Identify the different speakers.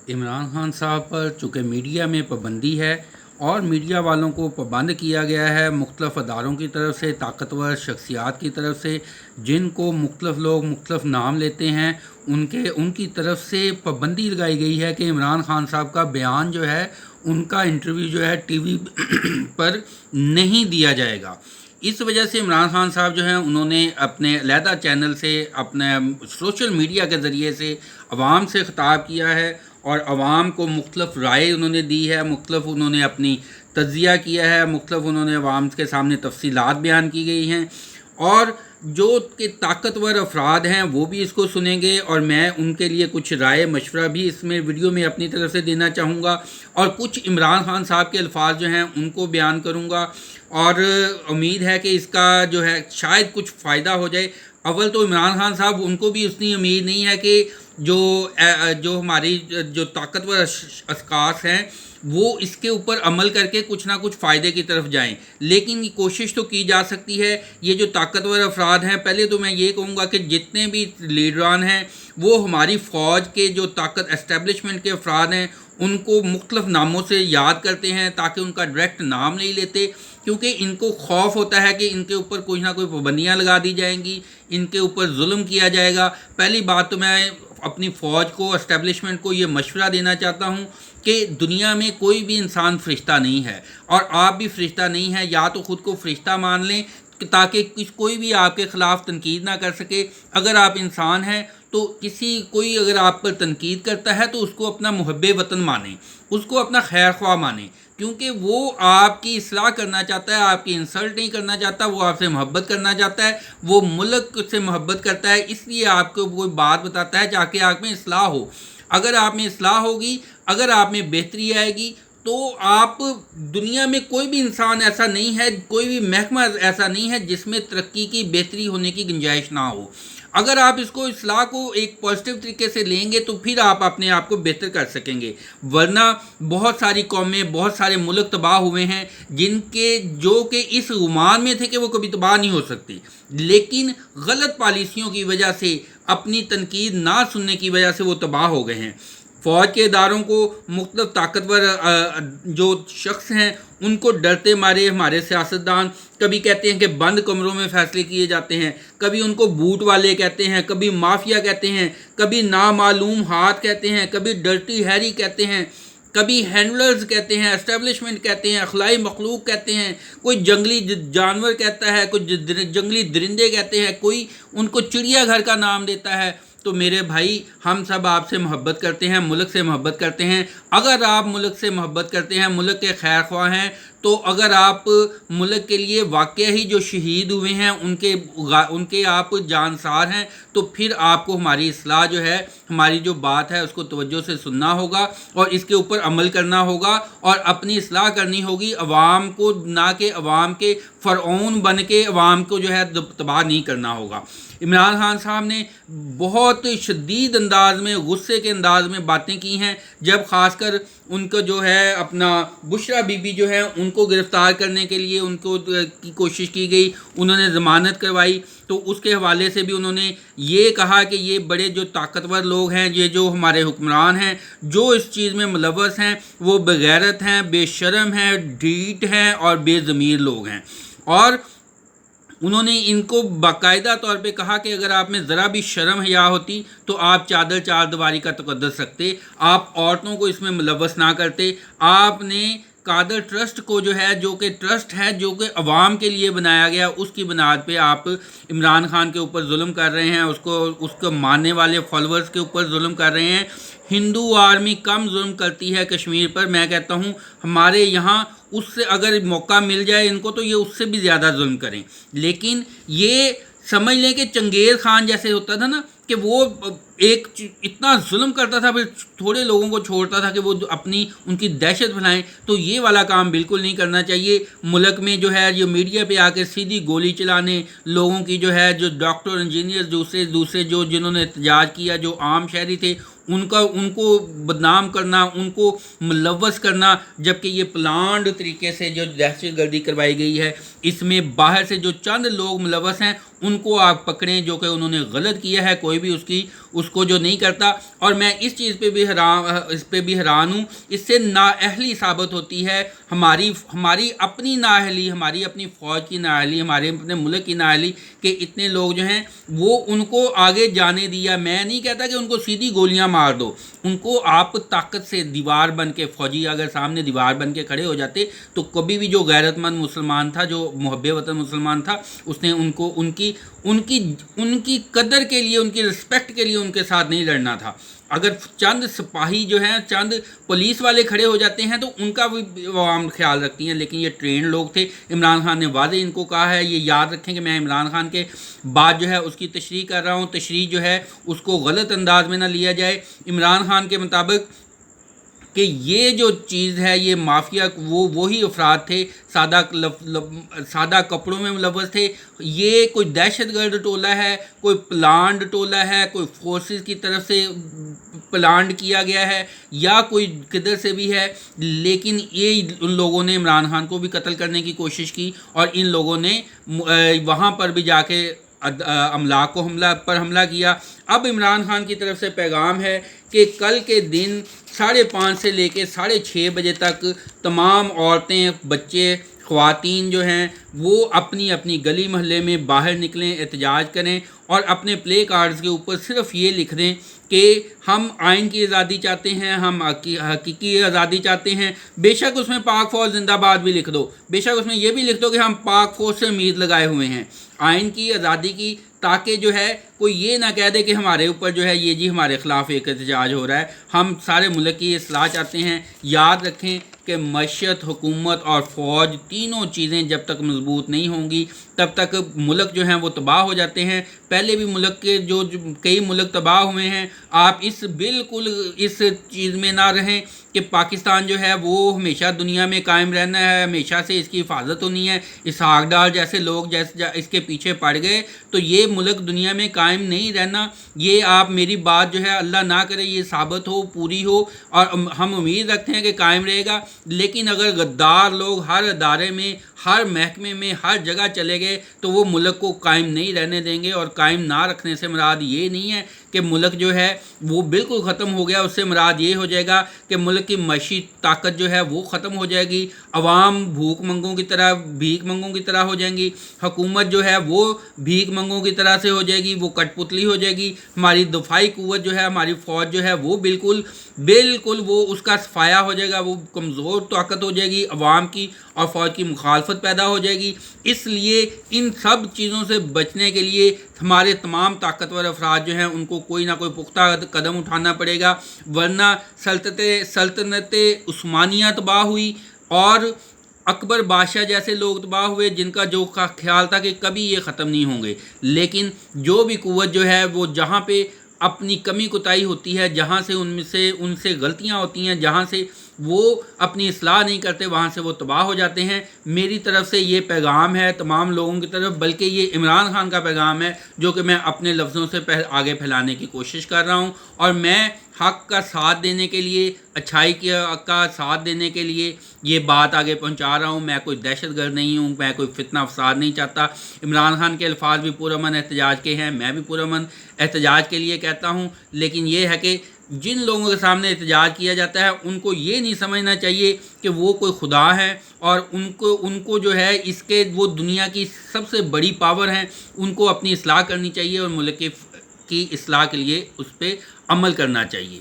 Speaker 1: इमरान खान साहब पर चूँकि मीडिया में पाबंदी है और मीडिया वालों को पाबंद किया गया है मुख्तलिफ़ अदारों की तरफ से, ताकतवर शख्सियात की तरफ से, जिनको मुख्तलिफ़ लोग मुख्तलिफ़ नाम लेते हैं, उनकी तरफ से पाबंदी लगाई गई है कि इमरान खान साहब का बयान जो है, उनका इंटरव्यू जो है टीवी पर नहीं दिया जाएगा। इस वजह से इमरान खान साहब जो हैं उन्होंने अपने अलहदा चैनल से, अपने सोशल मीडिया के ज़रिए से आवाम से ख़िताब किया है और आवाम को मुख्तलिफ़ राय उन्होंने दी है, मुख्तलिफ़ उन्होंने अपनी तज्ज़िया किया है, मुख्तलिफ़ उन्होंने आवाम के सामने तफसीलात बयान की गई हैं और जो कि ताकतवर अफराद हैं वो भी इसको सुनेंगे और मैं उनके लिए कुछ राय मशवरा भी इसमें वीडियो में अपनी तरफ से देना चाहूँगा और कुछ इमरान खान साहब के अल्फाज जो हैं उनको बयान करूँगा और उम्मीद है कि इसका जो है शायद कुछ फ़ायदा हो जाए। अव्वल तो इमरान खान साहब उनको भी उतनी उम्मीद नहीं है कि जो हमारी जो ताकतवर अशखास हैं वो इसके ऊपर अमल करके कुछ ना कुछ फ़ायदे की तरफ जाएं, लेकिन कोशिश तो की जा सकती है। ये जो ताकतवर अफराद हैं, पहले तो मैं ये कहूँगा कि जितने भी लीडरान हैं वो हमारी फ़ौज के जो ताकत एस्टेब्लिशमेंट के अफराद हैं उनको मुख्तलिफ़ नामों से याद करते हैं ताकि उनका डायरेक्ट नाम नहीं लेते, क्योंकि इनको खौफ होता है कि इनके ऊपर कुछ ना कोई पाबंदियाँ लगा दी जाएंगी, इनके ऊपर जुल्म किया जाएगा। पहली बात तो मैं अपनी फ़ौज को, एस्टेब्लिशमेंट को ये मशवरा देना चाहता हूँ कि दुनिया में कोई भी इंसान फ़रिश्ता नहीं है और आप भी फ़रिश्ता नहीं हैं। या तो ख़ुद को फ़रिश्ता मान लें ताकि कोई भी आपके ख़िलाफ़ तनकीद ना कर सके। अगर आप इंसान हैं तो कोई अगर आप पर तनकीद करता है तो उसको अपना मुहब्बे वतन माने, उसको अपना खैर ख्वाह माने, क्योंकि वो आपकी इस्लाह करना चाहता है, आपकी इंसल्ट नहीं करना चाहता, वो आपसे मोहब्बत करना चाहता है, वो मुल्क से मोहब्बत करता है, इसलिए आपको कोई बात बताता है ताकि आप में इस्लाह हो। अगर आप में इस्लाह होगी, अगर आप में बेहतरी आएगी तो आप दुनिया में कोई भी इंसान ऐसा नहीं है, कोई भी महकमा ऐसा नहीं है जिसमें तरक्की की, बेहतरी होने की गुंजाइश ना हो। अगर आप इसको इस्लाह को एक पॉजिटिव तरीके से लेंगे तो फिर आप अपने आप को बेहतर कर सकेंगे, वरना बहुत सारी कौमें, बहुत सारे मुल्क तबाह हुए हैं जो कि इस गुमान में थे कि वो कभी तबाह नहीं हो सकती, लेकिन गलत पॉलिसियों की वजह से, अपनी तनकीद ना सुनने की वजह से वो तबाह हो गए हैं। फ़ौज के इदारों को मुख्तलिफ़ ताकतवर जो शख्स हैं उनको डरते मारे हमारे सियासतदान कभी कहते हैं कि बंद कमरों में फ़ैसले किए जाते हैं, कभी उनको बूट वाले कहते हैं, कभी माफिया कहते हैं, कभी नामालूम हाथ कहते हैं, कभी डर्टी हैरी कहते हैं, कभी हैंडलर्स कहते हैं, एस्टेब्लिशमेंट कहते हैं, अखलाई मखलूक कहते हैं, कोई जंगली जानवर कहता है, कोई जंगली दरिंदे कहते हैं, कोई उनको चिड़ियाघर का नाम देता है। तो मेरे भाई, हम सब आपसे मोहब्बत करते हैं, मुल्क से मोहब्बत करते हैं। अगर आप मुल्क से मोहब्बत करते हैं, मुल्क के खैर ख्वाह हैं, तो अगर आप मुल्क के लिए वाकई ही जो शहीद हुए हैं उनके आप जानसार हैं, तो फिर आपको हमारी इस्लाह जो है, हमारी जो बात है उसको तवज्जो से सुनना होगा और इसके ऊपर अमल करना होगा और अपनी इस्लाह करनी होगी। अवाम को, ना कि अवाम के फ़रऔन बन के अवाम को जो है तबाह नहीं करना होगा। इमरान खान साहब ने बहुत शदीद अंदाज में, गुस्से के अंदाज में बातें की हैं, जब ख़ासकर उनको जो है अपना बुशरा बीबी जो है उनको गिरफ़्तार करने के लिए उनको की कोशिश की गई, उन्होंने ज़मानत करवाई, तो उसके हवाले से भी उन्होंने ये कहा कि ये बड़े जो ताकतवर लोग हैं, ये जो हमारे हुक्मरान हैं, जो इस चीज़ में मुलव्वस हैं, वो बेगैरत हैं, बेशर्म हैं, ढीठ हैं और बेज़मीर लोग हैं। और उन्होंने इनको बाकायदा तौर पे कहा कि अगर आप में ज़रा भी शर्म हया होती तो आप चादर चार दीवारी का तकद्दुस रखते, आप औरतों को इसमें मुलव्वस ना करते। आपने कादर ट्रस्ट को जो है, जो कि ट्रस्ट है जो कि अवाम के लिए बनाया गया, उसकी बुनियाद पे आप इमरान खान के ऊपर जुल्म कर रहे हैं, उसको मानने वाले फॉलोअर्स के ऊपर जुल्म कर रहे हैं। हिंदू आर्मी कम जुल्म करती है कश्मीर पर, मैं कहता हूँ हमारे यहाँ उससे अगर मौका मिल जाए इनको तो ये उससे भी ज़्यादा जुल्म करें। लेकिन ये समझ लें कि चंगेज़ खान जैसे होता था ना, कि वो इतना जुल्म करता था, फिर थोड़े लोगों को छोड़ता था कि वो उनकी दहशत फैलाएं, तो ये वाला काम बिल्कुल नहीं करना चाहिए। मुल्क में जो है जो मीडिया पे आके सीधी गोली चलाने, लोगों की जो है, जो डॉक्टर, इंजीनियर, दूसरे जो जिन्होंने एहतजाज किया, जो आम शहरी थे, उनको बदनाम करना, उनको मुलव्वस करना, जबकि ये प्लान्ड तरीके से जो दहशत गर्दी करवाई गई है, इसमें बाहर से जो चंद लोग मुलव्वस हैं ان کو آپ پکڑیں جو کہ انہوں نے غلط کیا ہے، کوئی بھی اس کو جو نہیں کرتا۔ اور میں اس چیز پہ بھی حیران ہوں، اس سے نااہلی ثابت ہوتی ہے ہماری اپنی نااہلی، ہماری اپنی فوج کی نااہلی، ہمارے اپنے ملک کی نااہلی کہ اتنے لوگ جو ہیں وہ ان کو آگے جانے دیا۔ میں نہیں کہتا کہ ان کو سیدھی گولیاں مار دو، ان کو آپ طاقت سے دیوار بن کے، فوجی اگر سامنے دیوار بن کے کھڑے ہو جاتے تو کبھی بھی جو غیرت مند مسلمان تھا، جو محب وطن مسلمان تھا، اس نے ان کی قدر کے لیے، ان کی رسپیکٹ کے لیے ان کے ساتھ نہیں لڑنا تھا۔ اگر چند سپاہی جو ہیں، چند پولیس والے کھڑے ہو جاتے ہیں تو ان کا بھی عوام خیال رکھتی ہیں، لیکن یہ ٹرینڈ لوگ تھے۔ عمران خان نے واضح ان کو کہا ہے، یہ یاد رکھیں کہ میں عمران خان کے بعد جو ہے اس کی تشریح کر رہا ہوں، تشریح جو ہے اس کو غلط انداز میں نہ لیا جائے۔ عمران خان کے مطابق کہ یہ جو چیز ہے، یہ مافیا وہی افراد تھے، سادہ کپڑوں میں ملوث تھے۔ یہ کوئی دہشت گرد ٹولہ ہے، کوئی پلانڈ ٹولہ ہے، کوئی فورسز کی طرف سے پلانڈ کیا گیا ہے یا کوئی کدھر سے بھی ہے، لیکن ان لوگوں نے عمران خان کو بھی قتل کرنے کی کوشش کی، اور ان لوگوں نے وہاں پر بھی جا کے املاک پر حملہ کیا۔ اب عمران خان کی طرف سے پیغام ہے کہ کل کے دن 5:30 سے لے کے 6:30 بجے تک تمام عورتیں، بچے، خواتین جو ہیں وہ اپنی اپنی گلی محلے میں باہر نکلیں، احتجاج کریں، اور اپنے پلے کارڈز کے اوپر صرف یہ لکھ دیں کہ ہم آئین کی آزادی چاہتے ہیں، ہم حقیقی آزادی چاہتے ہیں۔ بے شک اس میں پاک فوج زندہ باد بھی لکھ دو، بے شک اس میں یہ بھی لکھ دو کہ ہم پاک فوج سے امید لگائے ہوئے ہیں آئین کی آزادی کی، تاکہ جو ہے کوئی یہ نہ کہہ دے کہ ہمارے اوپر جو ہے یہ جی ہمارے خلاف ایک احتجاج ہو رہا ہے۔ ہم سارے ملک کی اصلاح چاہتے ہیں۔ یاد رکھیں کہ معیشت، حکومت اور فوج تینوں چیزیں جب تک مضبوط نہیں ہوں گی تب تک ملک جو ہیں وہ تباہ ہو جاتے ہیں۔ پہلے بھی ملک کے جو کئی ملک تباہ ہوئے ہیں۔ آپ بالکل اس چیز میں نہ رہیں کہ پاکستان جو ہے وہ ہمیشہ دنیا میں قائم رہنا ہے، ہمیشہ سے اس کی حفاظت ہونی ہے۔ اسحاق ڈار جیسے لوگ اس کے پیچھے پڑ گئے تو یہ ملک دنیا میں قائم نہیں رہنا۔ یہ آپ میری بات جو ہے اللہ نہ کرے یہ ثابت ہو، پوری ہو، اور ہم امید رکھتے ہیں کہ قائم رہے گا، لیکن اگر غدار لوگ ہر ادارے میں، ہر محکمے میں، ہر جگہ چلے گئے تو وہ ملک کو قائم نہیں رہنے دیں گے۔ اور قائم نہ رکھنے سے مراد یہ نہیں ہے کہ ملک جو ہے وہ بالکل ختم ہو گیا، اس سے مراد یہ ہو جائے گا کہ ملک کی معاشی طاقت جو ہے وہ ختم ہو جائے گی، عوام بھیک منگوں کی طرح ہو جائیں گی، حکومت جو ہے وہ بھیک منگوں کی طرح سے ہو جائے گی، وہ کٹ پتلی ہو جائے گی، ہماری دفاعی قوت جو ہے، ہماری فوج جو ہے وہ بالکل وہ اس کا صفایا ہو جائے گا، وہ کمزور طاقت ہو جائے گی، عوام کی اور فوج کی مخالفت پیدا ہو جائے گی۔ اس لیے ان سب چیزوں سے بچنے کے لیے ہمارے تمام طاقتور افراد جو ہیں ان کو کوئی نہ کوئی پختہ قدم اٹھانا پڑے گا، ورنہ سلطنت عثمانیہ تباہ ہوئی اور اکبر بادشاہ جیسے لوگ تباہ ہوئے جن کا جو خیال تھا کہ کبھی یہ ختم نہیں ہوں گے۔ لیکن جو بھی قوت جو ہے وہ جہاں پہ اپنی کمی کوتاہی ہوتی ہے، جہاں سے ان سے غلطیاں ہوتی ہیں، جہاں سے وہ اپنی اصلاح نہیں کرتے، وہاں سے وہ تباہ ہو جاتے ہیں۔ میری طرف سے یہ پیغام ہے تمام لوگوں کی طرف، بلکہ یہ عمران خان کا پیغام ہے جو کہ میں اپنے لفظوں سے آگے پھیلانے کی کوشش کر رہا ہوں، اور میں حق کا ساتھ دینے کے لیے، اچھائی کا ساتھ دینے کے لیے یہ بات آگے پہنچا رہا ہوں۔ میں کوئی دہشت گرد نہیں ہوں، میں کوئی فتنہ فساد نہیں چاہتا۔ عمران خان کے الفاظ بھی پرامن احتجاج کے ہیں، میں بھی پرامن احتجاج کے لیے کہتا ہوں، لیکن یہ ہے کہ جن لوگوں کے سامنے احتجاج کیا جاتا ہے ان کو یہ نہیں سمجھنا چاہیے کہ وہ کوئی خدا ہیں، اور ان کو جو ہے وہ دنیا کی سب سے بڑی پاور ہیں۔ ان کو اپنی اصلاح کرنی چاہیے اور ملک کی اصلاح کے لیے اس پہ عمل کرنا چاہیے۔